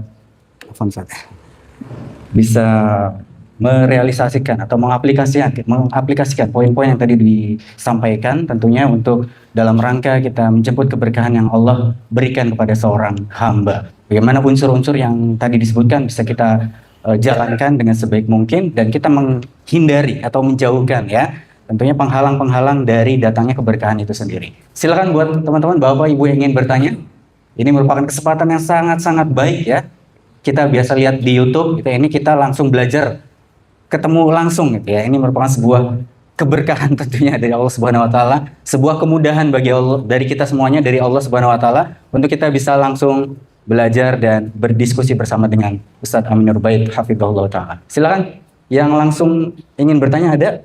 merealisasikan atau mengaplikasikan poin-poin yang tadi disampaikan tentunya untuk dalam rangka kita menjemput keberkahan yang Allah berikan kepada seorang hamba. Bagaimana unsur-unsur yang tadi disebutkan bisa kita jalankan dengan sebaik mungkin dan kita menghindari atau menjauhkan ya tentunya penghalang-penghalang dari datangnya keberkahan itu sendiri. Silakan buat teman-teman Bapak Ibu yang ingin bertanya. Ini merupakan kesempatan yang sangat-sangat baik ya. Kita biasa lihat di YouTube, gitu, ini kita langsung belajar, ketemu langsung gitu ya. Ini merupakan sebuah keberkahan tentunya dari Allah Subhanahu Wa Taala, sebuah kemudahan bagi Allah, dari kita semuanya dari Allah Subhanahu Wa Taala untuk kita bisa langsung belajar dan berdiskusi bersama dengan Ustadz Amin Nurbait Hafizahullah Taala. Silakan yang langsung ingin bertanya ada?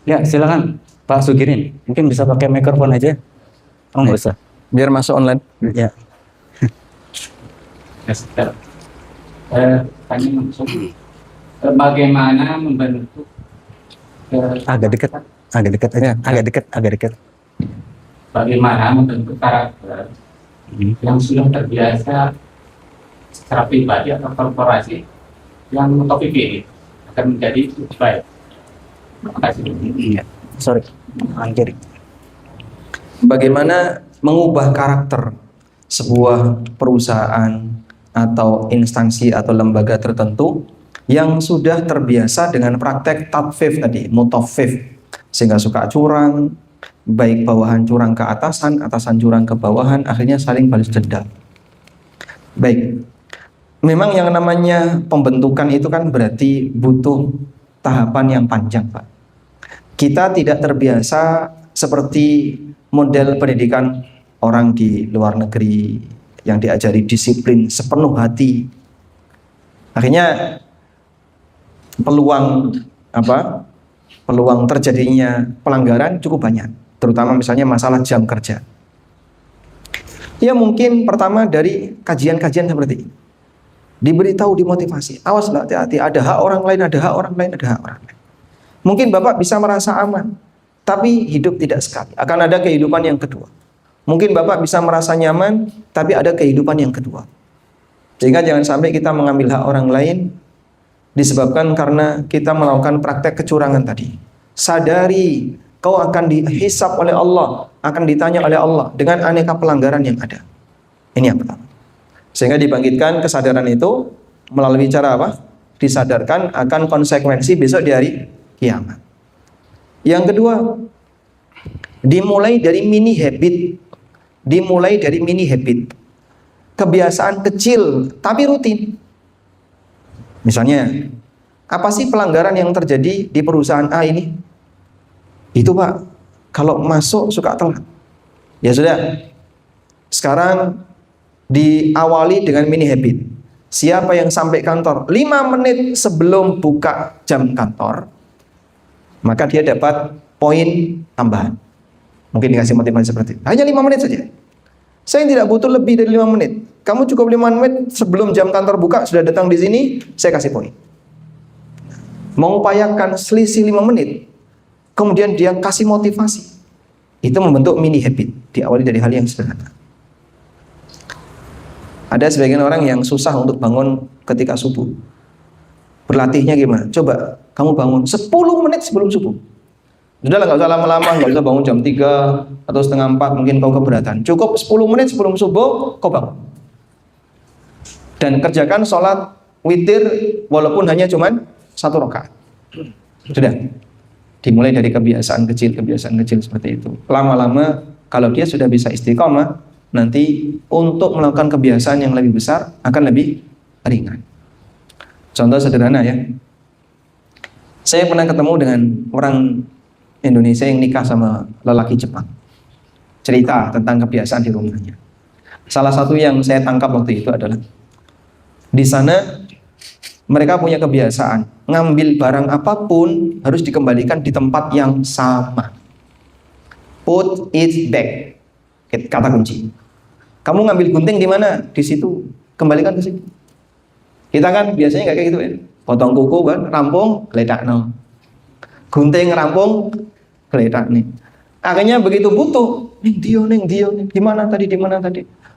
Ya silakan Pak Sugirin, mungkin bisa pakai mikrofon aja. Oh nggak usah. Biar masuk online. Ya. Tanya langsung bagaimana membentuk Agak dekat aja. Agak dekat. Bagaimana membentuk karakter yang sudah terbiasa secara pribadi atau korporasi yang topik ini akan menjadi lebih baik. Terima kasih. Iya. Sorry. Kiri. Bagaimana mengubah karakter sebuah perusahaan atau instansi atau lembaga tertentu yang sudah terbiasa dengan praktek tatfif tadi, mutaffif, sehingga suka curang, baik bawahan curang ke atasan, atasan curang ke bawahan, akhirnya saling balas dendam. Baik, memang yang namanya pembentukan itu kan berarti butuh tahapan yang panjang, Pak. Kita tidak terbiasa seperti model pendidikan orang di luar negeri yang diajari disiplin sepenuh hati. Akhirnya peluang terjadinya pelanggaran cukup banyak, terutama misalnya masalah jam kerja. Ya mungkin pertama dari kajian-kajian seperti ini. Diberitahu, dimotivasi. Awaslah, hati-hati, ada hak orang lain, ada hak orang lain, ada hak orang lain. Mungkin Bapak bisa merasa aman, tapi hidup tidak sekali. Akan ada kehidupan yang kedua. Mungkin Bapak bisa merasa nyaman, tapi ada kehidupan yang kedua. Sehingga jangan sampai kita mengambil hak orang lain disebabkan karena kita melakukan praktek kecurangan tadi. Sadari kau akan dihisab oleh Allah, akan ditanya oleh Allah dengan aneka pelanggaran yang ada. Ini yang pertama. Sehingga dibangkitkan kesadaran itu melalui cara apa? Disadarkan akan konsekuensi besok di hari kiamat. Yang kedua, dimulai dari mini habit. Dimulai dari mini habit. Kebiasaan kecil tapi rutin. Misalnya, apa sih pelanggaran yang terjadi di perusahaan A ini? Itu Pak, kalau masuk suka telat. Ya sudah, sekarang diawali dengan mini habit. Siapa yang sampai kantor 5 menit sebelum buka jam kantor, maka dia dapat poin tambahan. Mungkin dikasih motivasi seperti itu. Hanya 5 menit saja. Saya tidak butuh lebih dari 5 menit. Kamu cukup 5 menit sebelum jam kantor buka sudah datang di sini, saya kasih poin. Mengupayakan selisih 5 menit. Kemudian dia kasih motivasi. Itu membentuk mini habit. Diawali dari hal yang sederhana. Ada sebagian orang yang susah untuk bangun ketika subuh. Berlatihnya gimana? Coba kamu bangun 10 menit sebelum subuh. Sudahlah, nggak usah lama-lama, nggak usah bangun jam 3 atau setengah 4, mungkin kau keberatan. Cukup 10 menit sebelum subuh, kau bangun. Dan kerjakan sholat witir walaupun hanya cuman 1 rakaat. Sudah. Dimulai dari kebiasaan kecil seperti itu. Lama-lama kalau dia sudah bisa istiqomah, nanti untuk melakukan kebiasaan yang lebih besar akan lebih ringan. Contoh sederhana ya. Saya pernah ketemu dengan orang Indonesia yang nikah sama lelaki Jepang. Cerita tentang kebiasaan di rumahnya. Salah satu yang saya tangkap waktu itu adalah di sana mereka punya kebiasaan ngambil barang apapun harus dikembalikan di tempat yang sama. Put it back. Kata kunci. Kamu ngambil gunting di mana? Di situ. Kembalikan ke situ. Kita kan biasanya nggak kayak gitu ya. Potong kuku kan, rampung, gledakno. Gunting rampung, gledak nih. Akhirnya begitu butuh, neng dio, di mana tadi?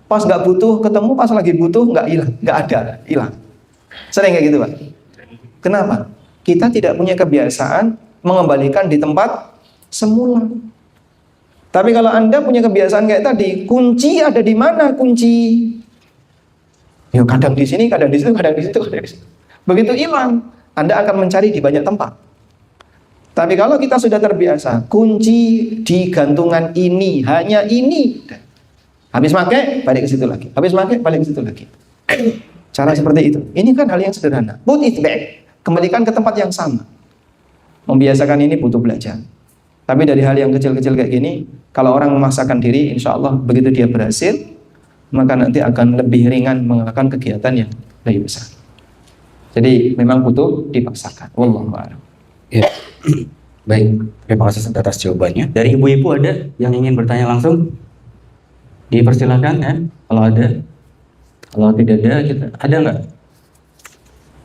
Pas nggak butuh ketemu, pas lagi butuh nggak hilang, nggak ada, hilang. Sering kayak gitu Pak. Kenapa? Kita tidak punya kebiasaan mengembalikan di tempat semula. Tapi kalau Anda punya kebiasaan kayak tadi, kunci ada di mana kunci? Ya kadang di sini, kadang di situ, kadang di situ. Begitu hilang, Anda akan mencari di banyak tempat. Tapi kalau kita sudah terbiasa, kunci di gantungan ini, hanya ini. Habis pakai, balik ke situ lagi. Habis pakai, balik ke situ lagi. Cara seperti itu. Ini kan hal yang sederhana. Put it back. Kembalikan ke tempat yang sama. Membiasakan ini butuh belajar. Tapi dari hal yang kecil-kecil kayak gini, kalau orang memaksakan diri, insya Allah begitu dia berhasil, maka nanti akan lebih ringan melakukan kegiatan yang lebih besar. Jadi memang butuh dipaksakan. Wallahu a'lam. Ya. Baik, terima kasih atas jawabannya. Dari ibu-ibu ada yang ingin bertanya langsung? Dipersilakan ya, kalau ada. Kalau tidak ada, ada nggak?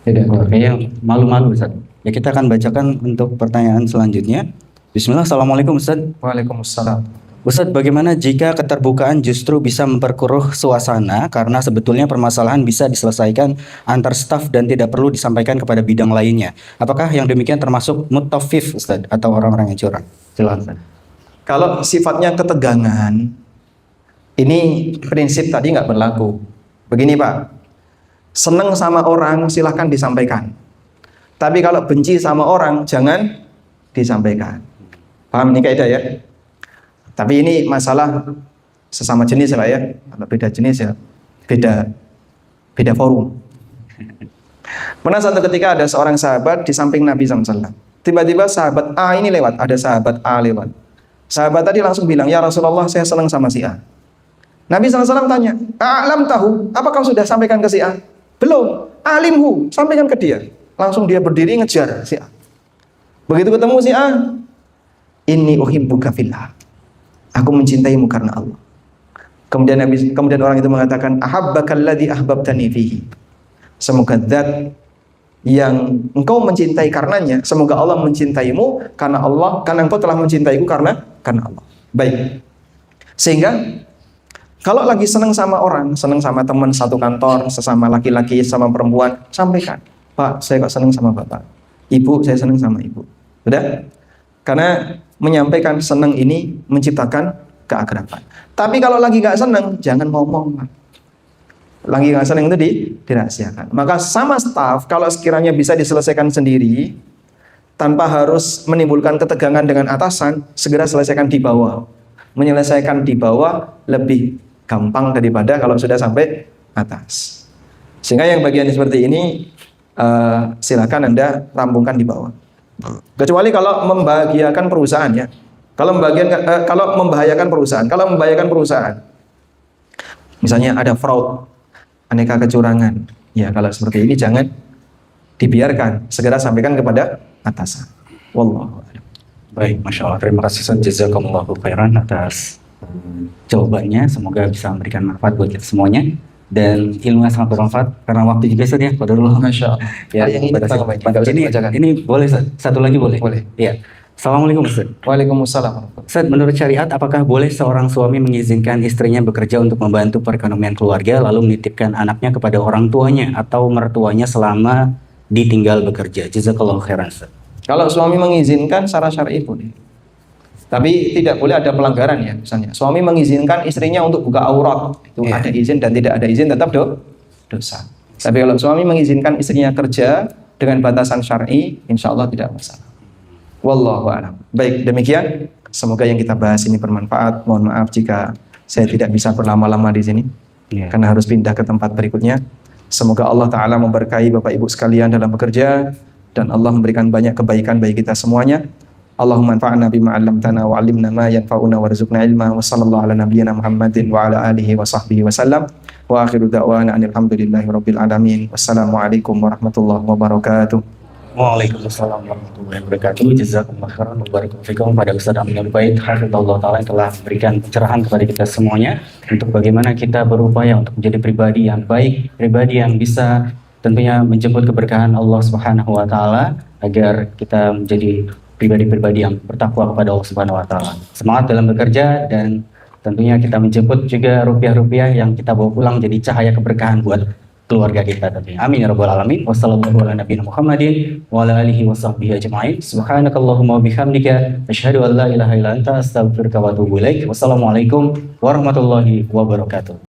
Tidak. Kayaknya malu-malu Ustaz. Ya kita akan bacakan untuk pertanyaan selanjutnya. Bismillah, Assalamualaikum Ustaz. Waalaikumsalam. Ustaz, bagaimana jika keterbukaan justru bisa memperkeruh suasana karena sebetulnya permasalahan bisa diselesaikan antar staf dan tidak perlu disampaikan kepada bidang lainnya? Apakah yang demikian termasuk mutafif Ustaz atau orang-orang yang curang? Silakan Ustaz. Kalau sifatnya ketegangan, ini prinsip tadi nggak berlaku. Begini Pak, seneng sama orang silahkan disampaikan. Tapi kalau benci sama orang jangan disampaikan. Paham ini kaidah ya? Tapi ini masalah sesama jenis ya Pak ya. Kalau beda jenis ya beda forum. Pernah satu ketika ada seorang sahabat di samping Nabi SAW. Tiba-tiba sahabat A ini lewat, ada sahabat A lewat. Sahabat tadi langsung bilang, "Ya Rasulullah, saya senang sama si A." Nabi SAW tanya, "A'lam tahu, apa kau sudah sampaikan ke si A?" "Belum." "Alimhu, sampaikan ke dia." Langsung dia berdiri ngejar si A. Begitu ketemu si A, "Inni uhibbuka fillah." Aku mencintaimu karena Allah. Kemudian orang itu mengatakan, "Ahabbakallazi ahbabtani fihi." Semoga zat yang engkau mencintai karenanya, semoga Allah mencintaimu karena Allah, karena engkau telah mencintaiku karena Allah. Baik. Sehingga kalau lagi senang sama orang, senang sama teman satu kantor, sesama laki-laki, sama perempuan, sampaikan, "Pak, saya kok senang sama Bapak. Ibu, saya senang sama Ibu." Udah? Karena menyampaikan senang ini menciptakan keakraban. Tapi kalau lagi nggak senang, jangan ngomong. Lagi nggak senang itu dirahasiakan. Maka sama staf, kalau sekiranya bisa diselesaikan sendiri, tanpa harus menimbulkan ketegangan dengan atasan, segera selesaikan di bawah. Menyelesaikan di bawah lebih gampang daripada kalau sudah sampai atas. Sehingga yang bagian seperti ini silakan Anda rampungkan di bawah. Kecuali kalau membahagiakan perusahaan ya. Kalau membahayakan perusahaan, misalnya ada fraud, aneka kecurangan, ya kalau seperti ini jangan dibiarkan, segera sampaikan kepada atasan. Wallahu a'lam. Baik, Masya Allah. Terima kasih Ustaz. Jazakumullahu khairan atas jawabannya. Semoga bisa memberikan manfaat buat kita semuanya. Dan ilmu yang sangat bermanfaat karena waktu juga Ustaz ya. Qadarullah. Masya Allah. Ya, yang ini boleh Ustaz. Satu lagi boleh? Boleh. Ya. Assalamualaikum Ustaz. Waalaikumsalam. Ustaz, menurut syariat apakah boleh seorang suami mengizinkan istrinya bekerja untuk membantu perekonomian keluarga lalu menitipkan anaknya kepada orang tuanya atau mertuanya selama ditinggal bekerja? Jazakallahu khairan Ustaz. Kalau suami mengizinkan secara syar'i boleh. Tapi tidak boleh ada pelanggaran ya. Misalnya suami mengizinkan istrinya untuk buka aurat, itu ada izin dan tidak ada izin tetap dosa. Tapi kalau suami mengizinkan istrinya kerja dengan batasan syar'i, insya Allah tidak masalah. Wallahu a'lam. Baik, demikian. Semoga yang kita bahas ini bermanfaat. Mohon maaf jika saya tidak bisa berlama-lama di sini, karena harus pindah ke tempat berikutnya. Semoga Allah Ta'ala memberkahi Bapak Ibu sekalian dalam bekerja, dan Allah memberikan banyak kebaikan bagi kita semuanya. Allahumma anfa'na bima 'allamtana wa 'allimna ma yanfa'una warzuqna ilma wa sallallahu ala nabiyyina Muhammadin wa ala alihi wa sahbihi wa sallam. Wa akhiru da'wana alhamdulillahi rabbil alamin. Wassalamualaikum warahmatullahi wabarakatuh. Waalaikumsalam warahmatullahi wabarakatuh. Jazakumullah khairan wa barakallahu fikum pada Ustaz Aminul Bait hafizallahu taala yang telah memberikan pencerahan kepada kita semuanya untuk bagaimana kita berupaya untuk menjadi pribadi yang baik, pribadi yang bisa tentunya menjemput keberkahan Allah Subhanahu wa taala agar kita menjadi pribadi-pribadi yang bertakwa kepada Allah Subhanahu wa taala. Semangat dalam bekerja dan tentunya kita menjemput juga rupiah-rupiah yang kita bawa pulang menjadi cahaya keberkahan buat keluarga kita tentunya. Amin ya rabbal alamin. Wassallallahu ala nabiyina Muhammadin wa ala alihi wa sahbihi ajma'in. Subhanakallahumma wa bihamdika asyhadu an la ilaha illa anta astaghfiruka wa atubu ilaik. Wassalamualaikum warahmatullahi wabarakatuh.